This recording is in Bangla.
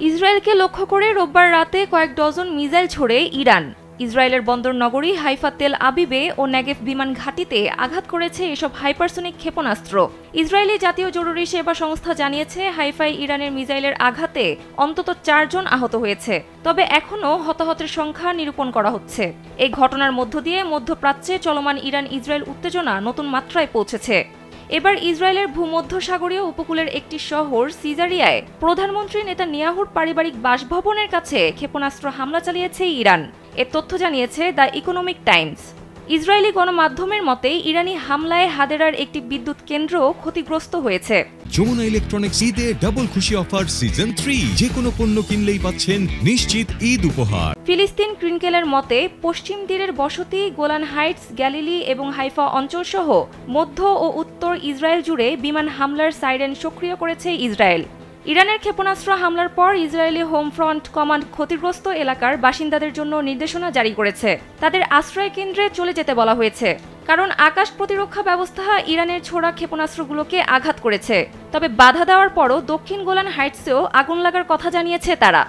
ইসরায়েলকে লক্ষ্য করে রোববার রাতে কয়েক ডজন মিসাইল ছোড়ে ইরান। ইসরায়েলের বন্দর নগরী হাইফা তেল আবিবে ও নেগেভ বিমান ঘাঁটিতে আঘাত করেছে এসব হাইপারসোনিক ক্ষেপণাস্ত্র। ইসরায়েলি জাতীয় জরুরি সেবা সংস্থা জানিয়েছে, হাইফায় ইরানের মিসাইলের আঘাতে অন্তত 4 জন আহত হয়েছে। তবে এখনও হতাহতের সংখ্যা নিরূপণ করা হচ্ছে। এই ঘটনার মধ্য দিয়ে মধ্যপ্রাচ্যে চলমান ইরান ইসরায়েল উত্তেজনা নতুন মাত্রায় পৌঁছেছে। এবার ইসরায়েলের ভূমধ্যসাগরীয় উপকূলের একটি শহর সিজারিয়ায় প্রধানমন্ত্রী নেতানিয়াহুর পারিবারিক বাসভবনের কাছে ক্ষেপণাস্ত্র হামলা চালিয়েছে ইরান। এ তথ্য জানিয়েছে দ্য ইকোনমিক টাইমস। ইসরায়েলি গণমাধ্যমের মতে, ইরানি হামলায় হাদেরার একটি বিদ্যুৎ কেন্দ্র ক্ষতিগ্রস্ত হয়েছে। যমুনা ইলেকট্রনিক্স ঈদে ডাবল খুশি অফার সিজন 3, যে কোনো পণ্য কিনলেই পাচ্ছেন নিশ্চিত ঈদ উপহার। ফিলিস্তিন ক্রিনকেলের মতে, পশ্চিম তীরের বসতি, গোলান হাইটস, গ্যালিলি এবং হাইফা অঞ্চলসহ মধ্য ও উত্তর ইসরায়েল জুড়ে বিমান হামলার সাইরেন সক্রিয় করেছে ইসরায়েল। ইরানের ক্ষেপণাস্ত্র হামলার পর ইসরায়েলি হোম ফ্রন্ট কমান্ড ক্ষতিগ্রস্ত এলাকার বাসিন্দাদের জন্য নির্দেশনা জারি করেছে। তাদের আশ্রয় কেন্দ্রে চলে যেতে বলা হয়েছে, কারণ আকাশ প্রতিরক্ষা ব্যবস্থা ইরানের ছোড়া ক্ষেপণাস্ত্রগুলোকে আঘাত করেছে। তবে বাধা দেওয়ার পরও দক্ষিণ গোলান হাইটসেও আগুন লাগার কথা জানিয়েছে তারা।